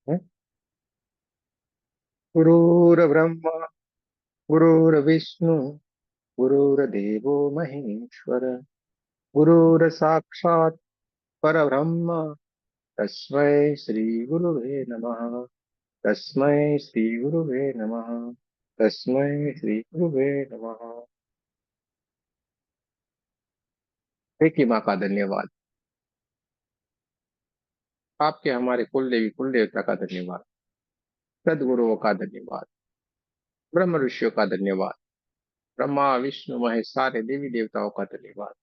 है? गुरुर्ब्रह्मा गुरुर्विष्णु गुरुर्देवो महेश्वर गुरुर्साक्षात् परब्रह्म तस्मै श्री गुरुवे नमः। तस्मै श्री गुरुवे नमः। तस्मै श्री गुरुवे नमः। हे माँ का धन्यवाद। आपके हमारे कुल देवी कुल देवता का धन्यवाद। सदगुरुओं का धन्यवाद। ब्रह्म ऋषियों का धन्यवाद। ब्रह्मा विष्णु महेश सारे देवी देवताओं का धन्यवाद।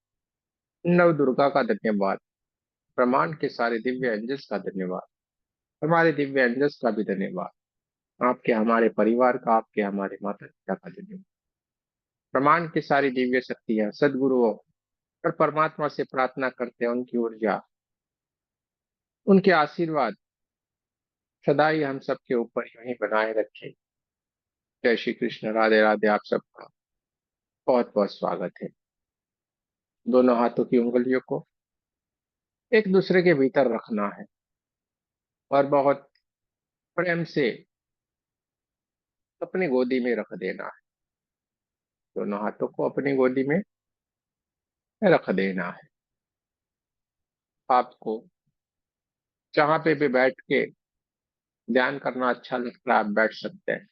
नव दुर्गा का धन्यवाद। ब्रह्मांड के सारे दिव्य एंजल्स का धन्यवाद। हमारे दिव्य एंजल्स का भी धन्यवाद। आपके हमारे परिवार का, आपके हमारे माता पिता का धन्यवाद। ब्रह्मांड की सारी दिव्य शक्तियां सदगुरुओं और परमात्मा से प्रार्थना करते हैं, उनकी ऊर्जा, उनके आशीर्वाद सदा ही हम सबके ऊपर यूं ही बनाए रखे। जय श्री कृष्ण, राधे राधे। आप सबका बहुत बहुत स्वागत है। दोनों हाथों की उंगलियों को एक दूसरे के भीतर रखना है और बहुत प्रेम से अपनी गोदी में रख देना है। दोनों हाथों को अपनी गोदी में रख देना है। आपको जहां पे भी बैठ के ध्यान करना अच्छा लगता है, आप बैठ सकते हैं।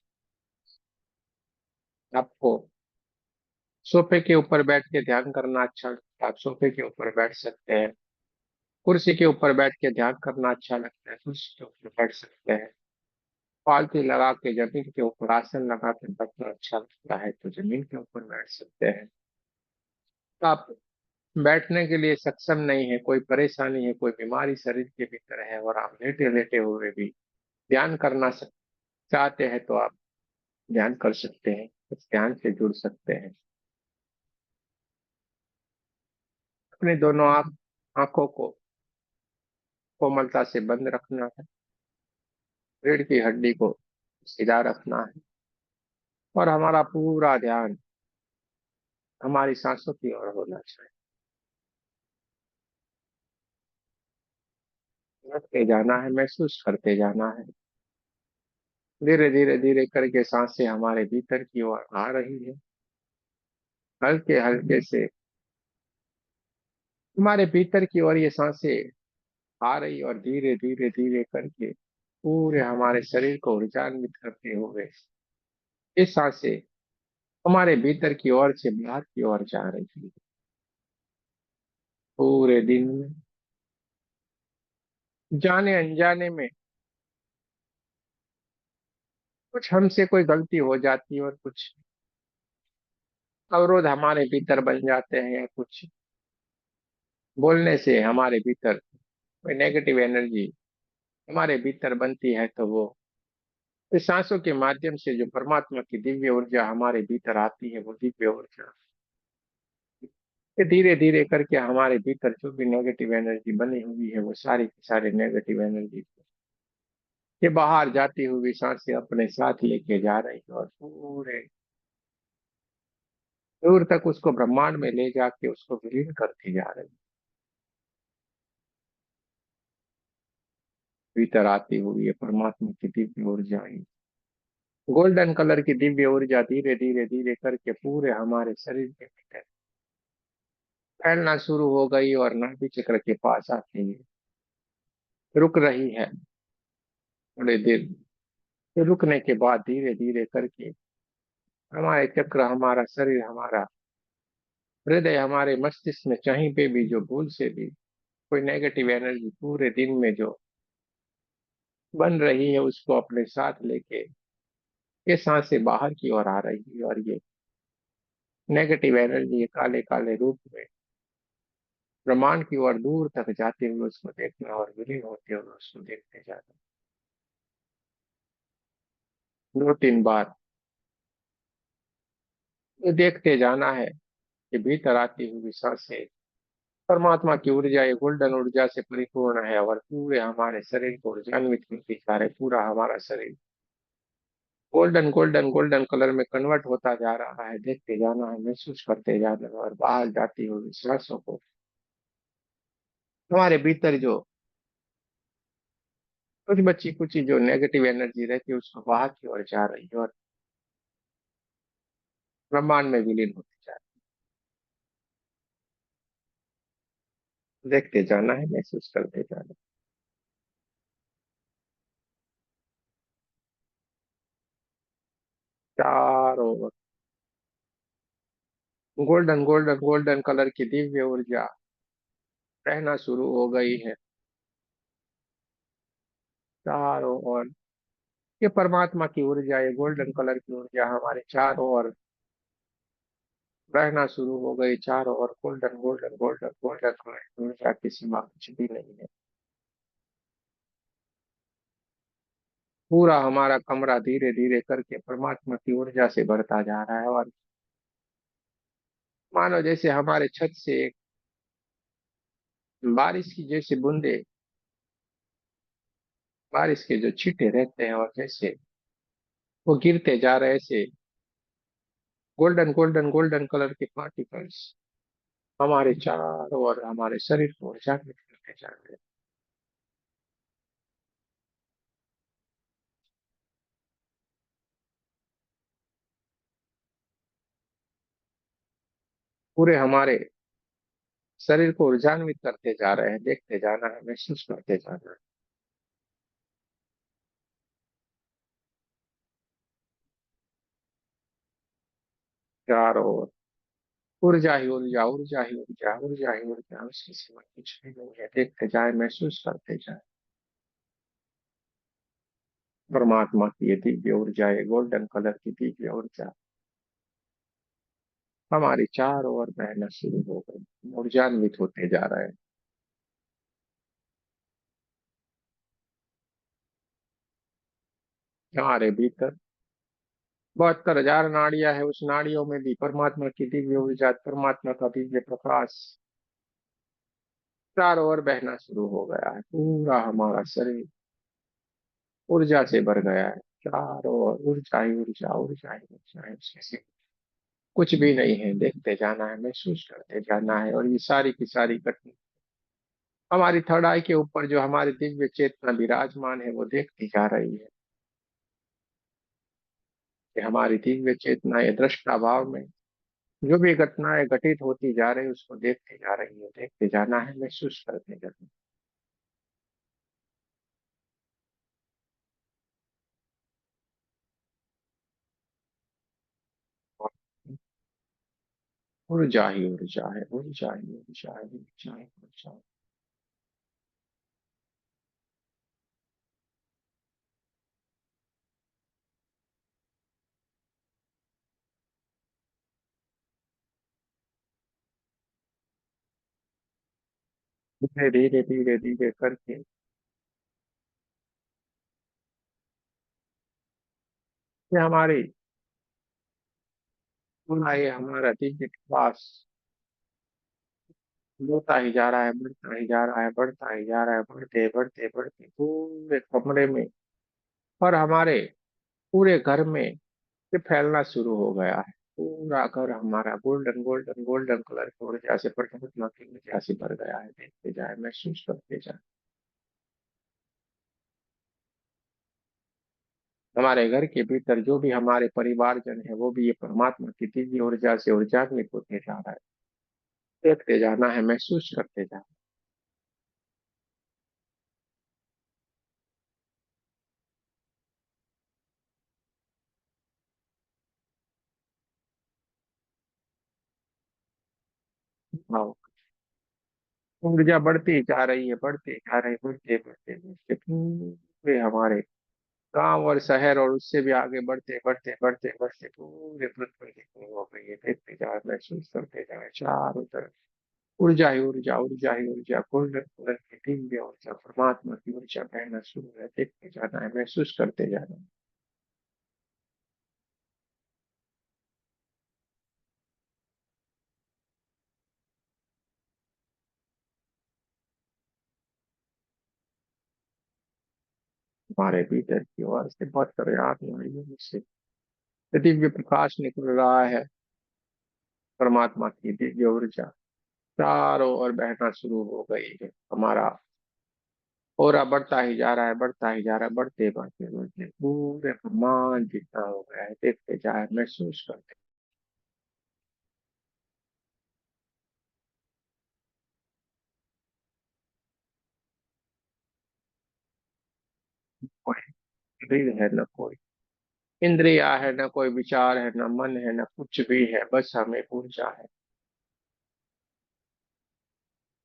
आपको सोफे के ऊपर बैठ के ध्यान करना अच्छा लगता है, आप सोफे के ऊपर बैठ सकते हैं। कुर्सी के ऊपर बैठ के ध्यान करना अच्छा लगता है, कुर्सी के ऊपर बैठ सकते हैं। पालथी लगा के जमीन के ऊपर आसन लगा के बैठना अच्छा लगता है तो जमीन के ऊपर बैठ सकते हैं। तो आप बैठने के लिए सक्षम नहीं है, कोई परेशानी है, कोई बीमारी शरीर के भीतर है और आप लेटे लेटे हुए भी ध्यान करना चाहते हैं तो आप ध्यान कर सकते हैं, उस ध्यान से जुड़ सकते हैं। अपने दोनों आंखों को कोमलता से बंद रखना है। रीढ़ की हड्डी को सीधा रखना है और हमारा पूरा ध्यान हमारी सांसों की ओर होना चाहिए। रखते जाना है, महसूस करते जाना है। धीरे धीरे धीरे करके सांसें हमारे भीतर की ओर आ रही है। हल्के हल्के से हमारे भीतर की ओर ये सांसें आ रही और धीरे धीरे धीरे करके पूरे हमारे शरीर को ऊर्जान्वित करते हुए ये सांसें हमारे भीतर की ओर से बाहर की ओर जा रही है। पूरे दिन में जाने अनजाने में कुछ हमसे कोई गलती हो जाती है और कुछ अवरोध हमारे भीतर बन जाते हैं, या कुछ बोलने से हमारे भीतर कोई नेगेटिव एनर्जी हमारे भीतर बनती है तो वो इस सांसों के माध्यम से जो परमात्मा की दिव्य ऊर्जा हमारे भीतर आती है, वो दिव्य ऊर्जा ये धीरे धीरे करके हमारे भीतर जो भी नेगेटिव एनर्जी बनी हुई है वो सारी की सारी नेगेटिव एनर्जी ये बाहर जाती हुई सांसें अपने साथ लेके जा रही है और पूरे दूर तक उसको ब्रह्मांड में ले जाके उसको विलीन करती जा रही है। भीतर आती हुई है परमात्मा की दिव्य ऊर्जा, गोल्डन कलर की दिव्य ऊर्जा धीरे धीरे धीरे करके पूरे हमारे शरीर के भीतर फैलना शुरू हो गई और नाभि चक्र के पास आती है, रुक रही है थोड़ी देर। फिर रुकने के बाद धीरे धीरे करके हमारे चक्र, हमारा शरीर, हमारा हृदय, हमारे मस्तिष्क में कहीं पे भी जो भूल से भी कोई नेगेटिव एनर्जी पूरे दिन में जो बन रही है उसको अपने साथ लेके ये सांसें बाहर की ओर आ रही है और ये नेगेटिव एनर्जी ये काले काले रूप में ब्रह्मांड की ओर दूर तक जाते हुए उसको देखना और विलीन होते हुए उसको देखते जाना। दो तीन बार ये देखते जाना है कि भीतर आती हुई सांसें परमात्मा की ऊर्जा, ये गोल्डन ऊर्जा से परिपूर्ण है और पूरे हमारे शरीर को ऊर्जान्वित करती जा रहे। पूरा हमारा शरीर गोल्डन गोल्डन गोल्डन कलर में कन्वर्ट होता जा रहा है। देखते जाना है, महसूस करते जाना है और बाहर जाती हुई सांसों को हमारे भीतर जो कुछ बच्ची कुछ जो नेगेटिव एनर्जी रहती है उसको बाहर की ओर जा रही है और ब्रह्मांड में विलीन होती जा रही है। देखते जाना है, महसूस करते जाना है। चारों ओर गोल्डन गोल्डन गोल्डन कलर की दिव्य ऊर्जा रहना शुरू हो गई है चारों ओर। ये परमात्मा की ऊर्जा, ये गोल्डन कलर की ऊर्जा हमारे चारों ओर रहना शुरू हो गई। चारों ओर golden golden golden golden colour की ऊर्जा की सीमा कुछ भी नहीं है। पूरा हमारा कमरा धीरे धीरे करके परमात्मा की ऊर्जा से भरता जा रहा है और मानो जैसे हमारे छत से एक बारिश की जैसे बूंदे, बारिश के जो छींटे रहते हैं और जैसे वो गिरते जा रहे ऐसे गोल्डन गोल्डन गोल्डन कलर के पार्टिकल्स हमारे चारों ओर हमारे शरीर को जागृत करते जा रहे हैं। पूरे हमारे शरीर को ऊर्जान्वित करते जा रहे हैं। देखते जाना है, महसूस करते जाना है। चारों ओर ऊर्जा ही ऊर्जा, ऊर्जा ही ऊर्जा, ऊर्जा ही ऊर्जा, उसके सिवा कुछ भी नहीं है। देखते जाए, महसूस करते जाए। परमात्मा की ये दिव्य ऊर्जा, ये गोल्डन कलर की दिव्य ऊर्जा हमारी चारों ओर बहना शुरू हो गई, ऊर्जान्वित होते जा रहे हैं। हमारे भीतर 72,000 नाड़ियां है, उस नाड़ियों में भी परमात्मा की दिव्य ऊर्जा, परमात्मा का दिव्य प्रकाश चारों ओर बहना शुरू हो गया है। पूरा हमारा शरीर ऊर्जा से भर गया है। चारों ओर ऊर्जा ही ऊर्जा, ऊर्जा ही ऊर्जा है। उसमें से कुछ भी नहीं है। देखते जाना है, महसूस करते जाना है। और ये सारी की सारी घटना हमारी थर्ड आई के ऊपर जो हमारी दिव्य चेतना विराजमान है वो देखती जा रही है कि हमारी दिव्य चेतना ये दृष्टा भाव में जो भी घटनाएं घटित होती जा रही है उसको देखते जा रही है। देखते जाना है, महसूस करते जाना है। ऊर्जा ही ऊर्जा है, ऊर्जा ही ऊर्जा है, ऊर्जा ही ऊर्जा है। धीरे धीरे धीरे धीरे करके ये हमारी पूरा ये हमारा दिव्य प्रवास बढ़ता ही जा रहा है, बढ़ता ही जा रहा है, बढ़ता ही जा रहा है, बढ़ते बढ़ते बढ़ते पूरे कमरे में और हमारे पूरे घर में ये फैलना शुरू हो गया है। पूरा घर हमारा गोल्डन गोल्डन गोल्डन कलर की ऊर्जा से परमात्मा की ऊर्जा से भर गया है। देखते जाए, महसूस करते जाए। हमारे घर के भीतर जो भी हमारे परिवारजन है वो भी ये परमात्मा की दिव्य ऊर्जा से ऊर्जान्वित होते जा रहा है। देखते जाना है, महसूस करते जाना है। हाँ, ऊर्जा बढ़ती जा रही है, बढ़ते जा रही है, बढ़ते बढ़ते बढ़ते पूरे हमारे गांव और शहर और उससे भी आगे बढ़ते बढ़ते बढ़ते बढ़ते पूरे पृथ्वी की हो गई है। देखते जाए, महसूस करते जाए। चारों तरफ ऊर्जा ही ऊर्जा, ऊर्जा ही ऊर्जा, गोल्डन कलर की दिव्य ऊर्जा, परमात्मा की ऊर्जा बहना शुरू है। देखते जाना है, महसूस करते जाना है। हमारे भीतर की ओर से बहुत प्रयास हो रही है मुझसे दिव्य प्रकाश निकल रहा है। परमात्मा की दिव्य ऊर्जा चारों ओर बहना शुरू हो गई है। हमारा और बढ़ता ही जा रहा है, बढ़ता ही जा रहा है, बढ़ते बढ़ते बढ़ते पूरे ब्रह्मांड जितना हो गया है, देखते जाए, महसूस करते कोई शरीर है न कोई इंद्रिया है, न कोई विचार है, न मन है, न कुछ भी है, बस हमें ऊर्जा है।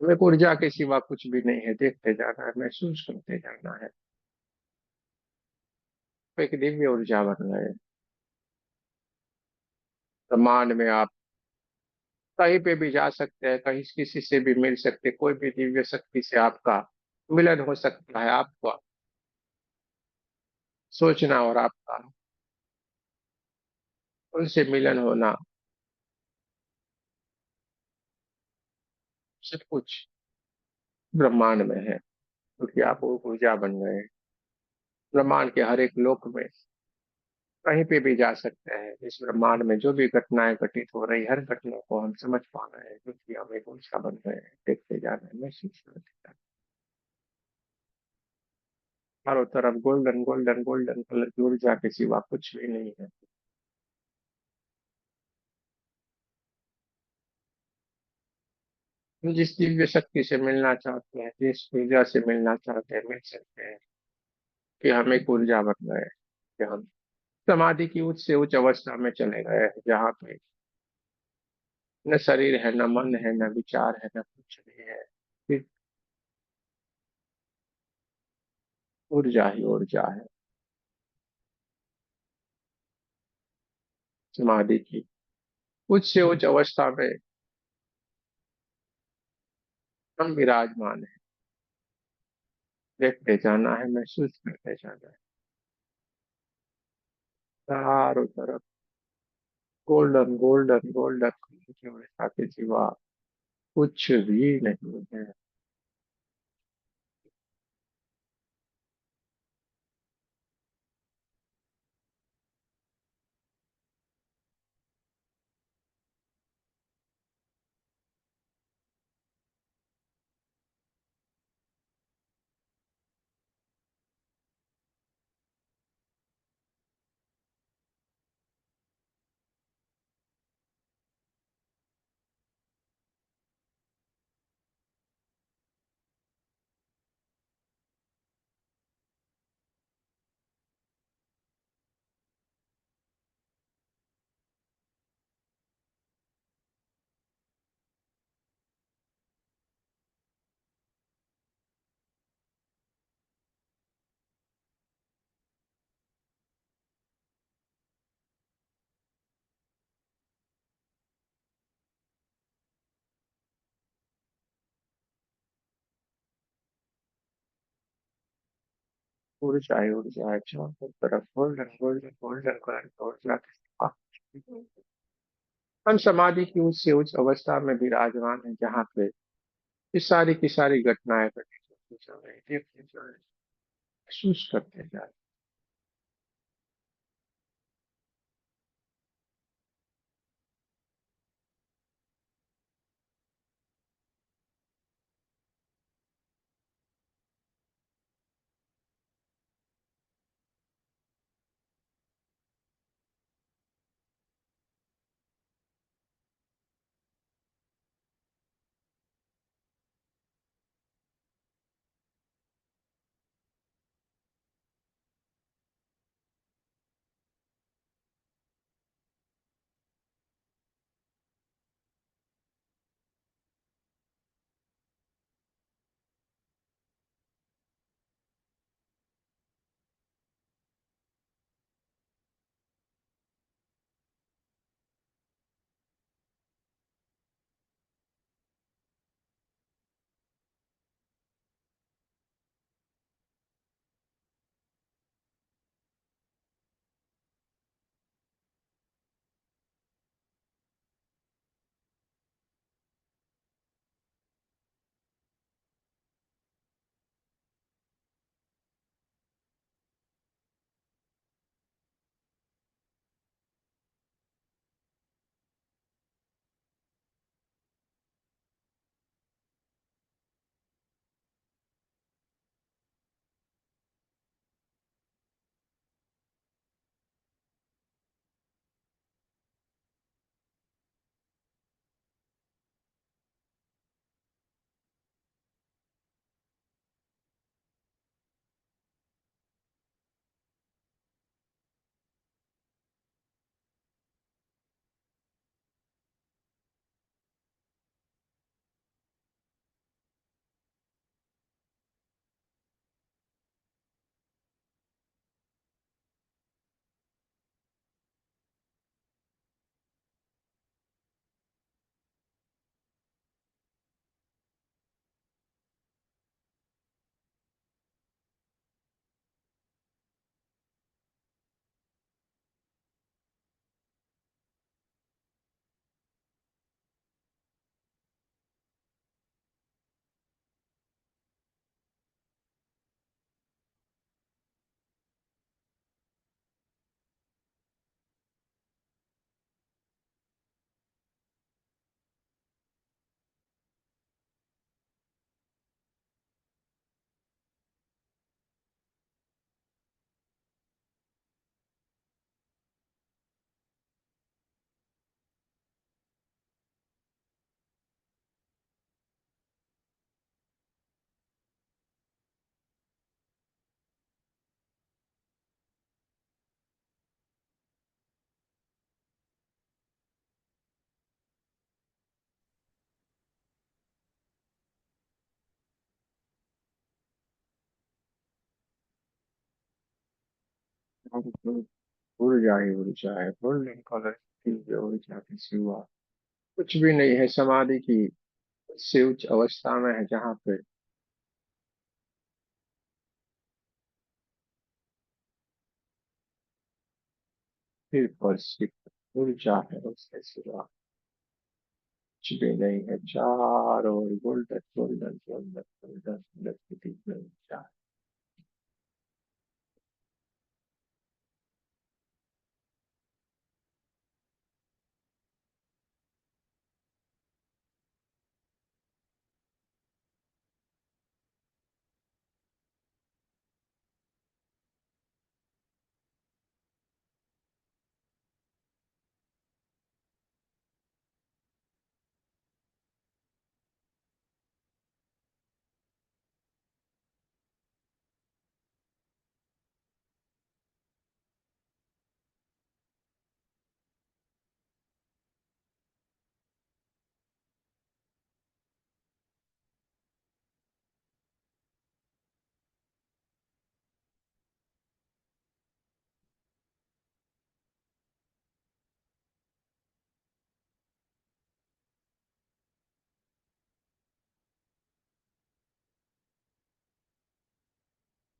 हमें ऊर्जा के सिवा कुछ भी नहीं है, देखते जाना है, महसूस करते जाना है। तो एक दिव्य ऊर्जा बन गए। ब्रह्मांड में आप कहीं पे भी जा सकते हैं, कहीं किसी से भी मिल सकते हैं, कोई भी दिव्य शक्ति से आपका मिलन हो सकता है। आपका सोचना और आपका उनसे मिलन होना, सब कुछ ब्रह्मांड में है, क्योंकि आप वो ऊर्जा बन गए हैं। ब्रह्मांड के हर एक लोक में कहीं पे भी जा सकते हैं। इस ब्रह्मांड में जो भी घटनाएं घटित हो रही, हर घटना को हम समझ पा रहे हैं, क्योंकि हम एक ऊर्जा बन गए हैं, देखते जा रहे हैं, महसूस करते जा रहे हैं। चारों तरफ गोल्डन गोल्डन गोल्डन कलर की ऊर्जा के सिवा कुछ भी नहीं है। हम जिस दिव्य शक्ति से मिलना चाहते हैं, जिस ऊर्जा से मिलना चाहते हैं, मिल सकते हैं। कि हम एक ऊर्जा बन गए, कि हम समाधि की उच्च से उच्च अवस्था में चले गए हैं, जहाँ पे न शरीर है, न मन है, न विचार है, न कुछ भी है, सिर्फ ऊर्जा ही ऊर्जा है। समाधि की उच्च से उच्च अवस्था में हम विराजमान है, देखते जाना है, महसूस करते जाना है। चारों तरफ गोल्डन गोल्डन गोल्डन की अवस्था के सिवा कुछ भी नहीं है। ऊर्जा ही ऊर्जा है, चारों तरफ गोल्डन गोल्डन गोल्डन कलर की ऊर्जा के सिवा। हम समाधि की उच्च से उच्च अवस्था में विराजमान है, जहाँ पे ये सारी की सारी घटनाएं घटित होती चल रही, देखते चल रहे, महसूस करते जा रहे। ऊर्जा ही ऊर्जा है, गोल्डन कलर की जो ऊर्जा की सिवा कुछ भी नहीं है। समाधि की उससे उच्च अवस्था में है जहाँ पे सिर्फ और सिर्फ ऊर्जा है, उसके सिवा कुछ भी नहीं है। चारों ओर golden golden golden golden golden की दिव्य ऊर्जा।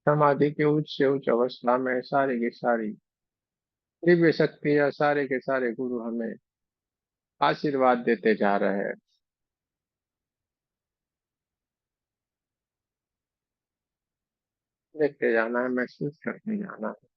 समाधि के उच्च से उच्च अवस्था में सारी की सारी दिव्य शक्तियाँ, सारे के सारे गुरु हमें आशीर्वाद देते जा रहे हैं। देखते जाना है, महसूस करते जाना है।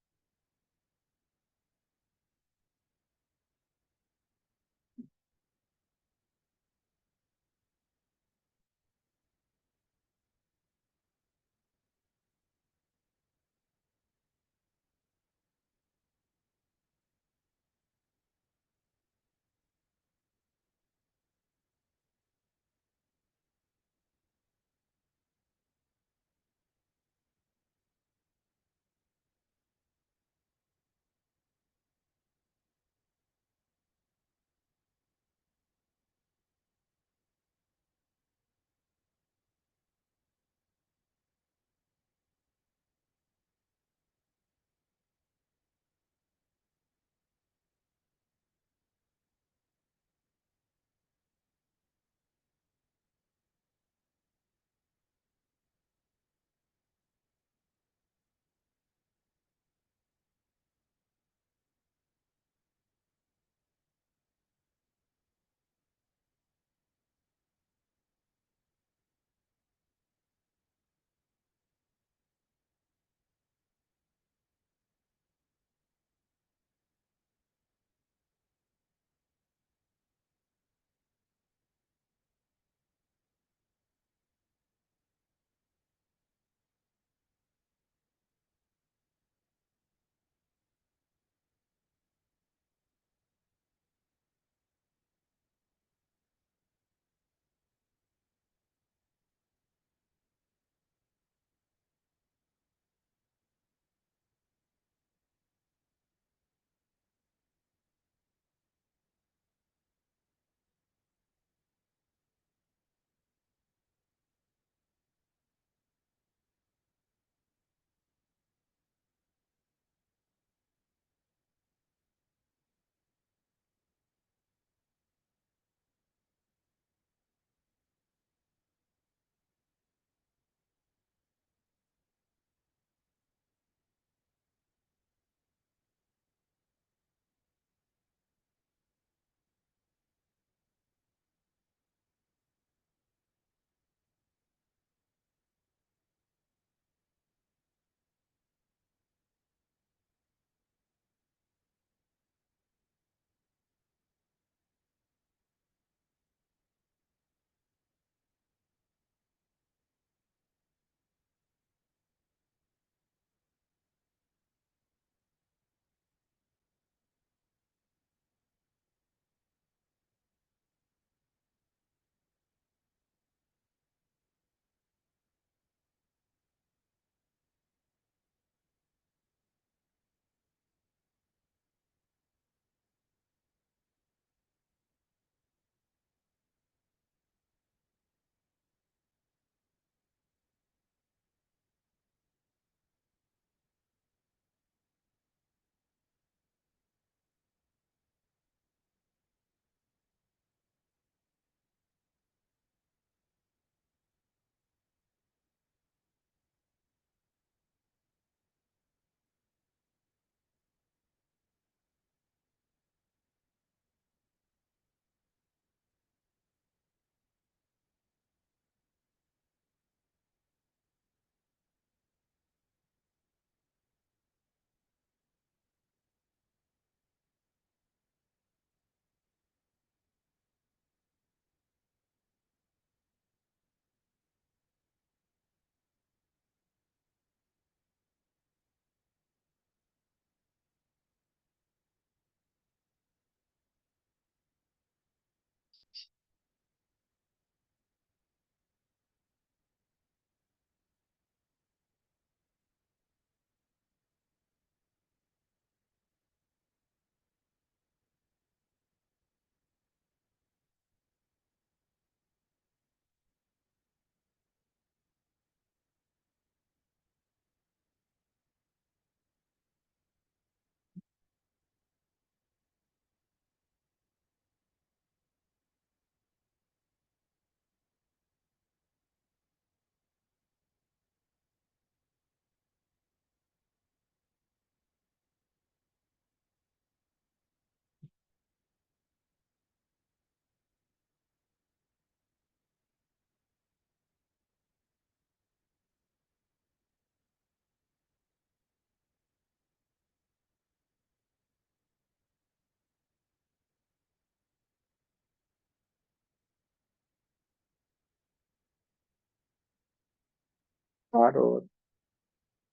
चारों ओर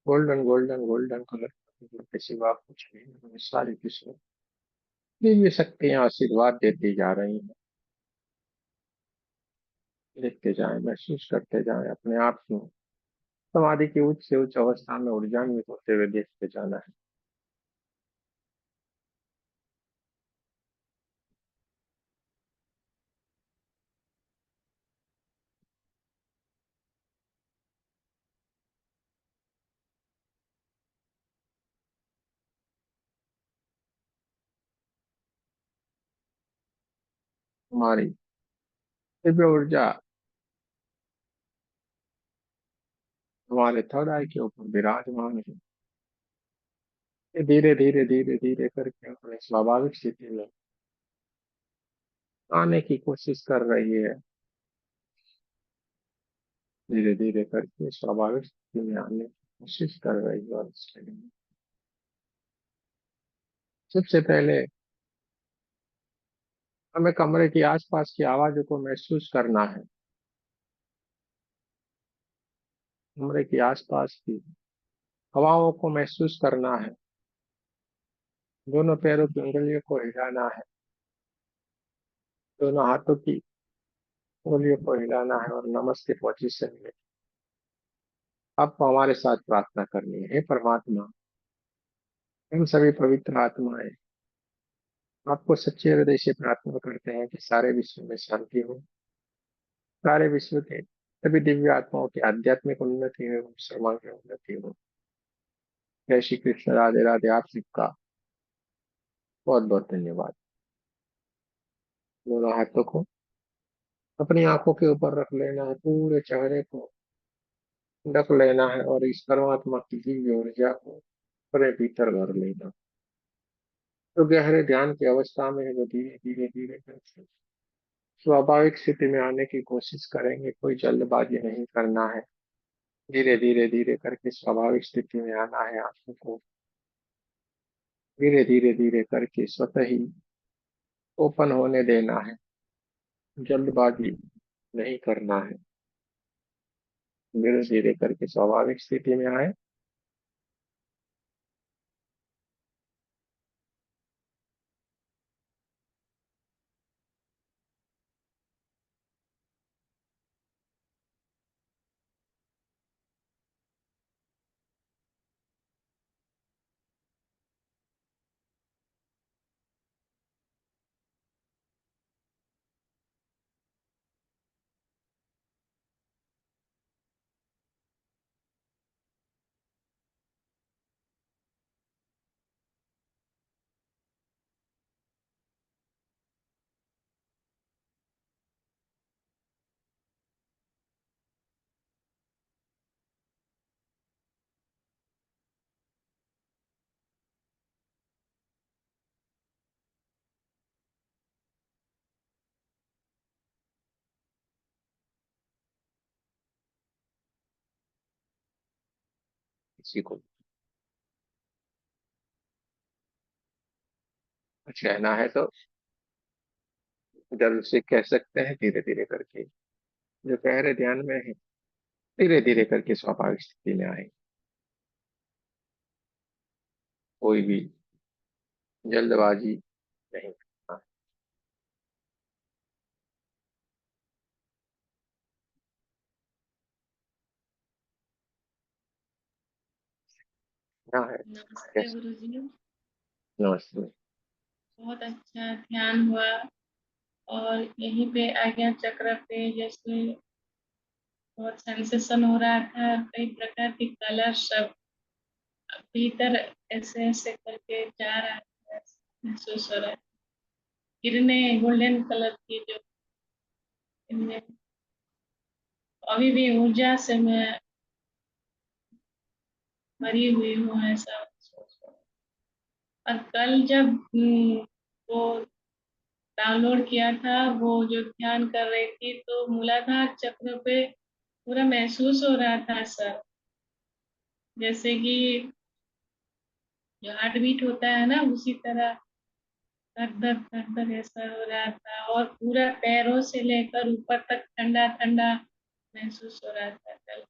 गोल्डन गोल्डन गोल्डन कलर के सिवा कुछ नहीं, हमें सारी किस्मत दिव्य शक्तियां आशीर्वाद देती जा रही हैं। देखते जाएं, महसूस करते जाएं अपने आप को समाधि की उच्च से उच्च अवस्था में ऊर्जान्वित होते हुए देखते जाना है। हमारी दिव्य ऊर्जा हमारे थर्ड आई के ऊपर विराजमान है। ये धीरे धीरे धीरे धीरे करके अपने स्वाभाविक स्थिति में आने की कोशिश कर रही है। धीरे धीरे करके स्वाभाविक स्थिति में आने की कोशिश कर रही है। और इसके लिए सबसे पहले हमें कमरे की आसपास की आवाजों को महसूस करना है। कमरे की आसपास की हवाओं को महसूस करना है। दोनों पैरों की उंगलियों को हिलाना है। दोनों हाथों की उंगलियों को हिलाना है और नमस्ते पोजीशन में आपको हमारे साथ प्रार्थना करनी है। हे परमात्मा, हम सभी पवित्र आत्माएं आपको सच्चे हृदय से प्रार्थना करते हैं कि सारे विश्व में शांति हो। सारे विश्व के सभी दिव्य आत्माओं की आध्यात्मिक उन्नति हो, सर्वांगीण उन्नति हो। जय श्री कृष्ण, राधे राधे। आप सबका बहुत बहुत धन्यवाद। दोनों हाथों को अपनी आंखों के ऊपर रख लेना है, पूरे चेहरे को ढक लेना है और इस परमात्मा की दिव्य ऊर्जा को अपने भीतर भर लेना। तो गहरे ध्यान की अवस्था में है, वो धीरे धीरे धीरे करके स्वाभाविक स्थिति में आने की कोशिश करेंगे। कोई जल्दबाजी नहीं करना है। धीरे धीरे धीरे करके स्वाभाविक स्थिति में आना है। आंखों को धीरे धीरे धीरे करके स्वतः ही ओपन होने देना है। जल्दबाजी नहीं करना है। धीरे धीरे करके स्वाभाविक स्थिति में आए। किसी को कुछ कहना है तो जल्द से कह सकते हैं, धीरे धीरे करके। जो गहरे ध्यान में है, धीरे धीरे करके स्वाभाविक स्थिति में आए। कोई भी जल्दबाजी नहीं करना है। नमस्ते कैसे? गुरुजी। नमस्ते। बहुत अच्छा ध्यान हुआ और यहीं पे आज्ञा चक्र पे जैसे बहुत सेंसेशन हो रहा था, कई प्रकार के कलर सब भीतर ऐसे ऐसे करके जा रहा था, महसूस हो रहा है। किरणें गोल्डन कलर की जो इनमें अभी भी ऊर्जा से मैं भरी हुई हूँ, ऐसा महसूस हो रहा है। और कल जब वो डाउनलोड किया था, वो जो ध्यान कर रही थी, तो मूलाधार चक्र पे पूरा महसूस हो रहा था सर, जैसे कि जो हार्ट बीट होता है ना, उसी तरह धक धक धक धक ऐसा हो रहा था। और पूरा पैरों से लेकर ऊपर तक ठंडा ठंडा महसूस हो रहा था कल।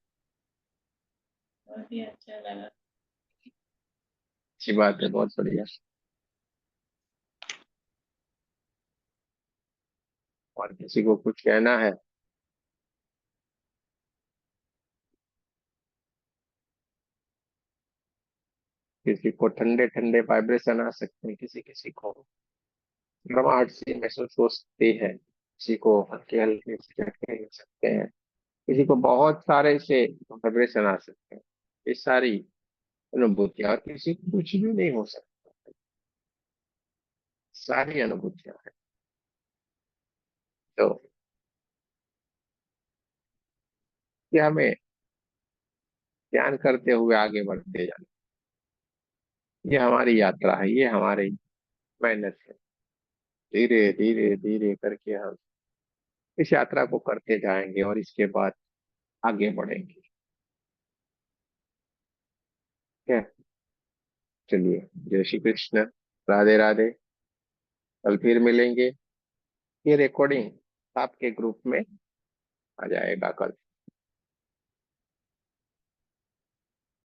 बहुत ही अच्छा लगा। अच्छी बात है, बहुत बढ़िया। और किसी को कुछ कहना है? किसी को ठंडे ठंडे वाइब्रेशन आ सकते हैं, किसी किसी को गर्माहट सी महसूस होती है, किसी को हल्के हल्के से झटके लग सकते हैं, किसी को बहुत सारे से वाइब्रेशन आ सकते हैं। ये सारी अनुभूतियां, और किसी को कुछ भी नहीं हो सकता। सारी अनुभूतियां हैं। तो ये हमें ध्यान करते हुए आगे बढ़ते जाना, ये हमारी यात्रा है, ये हमारी मेहनत है। धीरे धीरे धीरे करके हम इस यात्रा को करते जाएंगे और इसके बाद आगे बढ़ेंगे। ठीक है। चलिए, जय श्री कृष्ण। राधे राधे। कल फिर मिलेंगे। ये रिकॉर्डिंग आपके ग्रुप में आ जाएगा कल।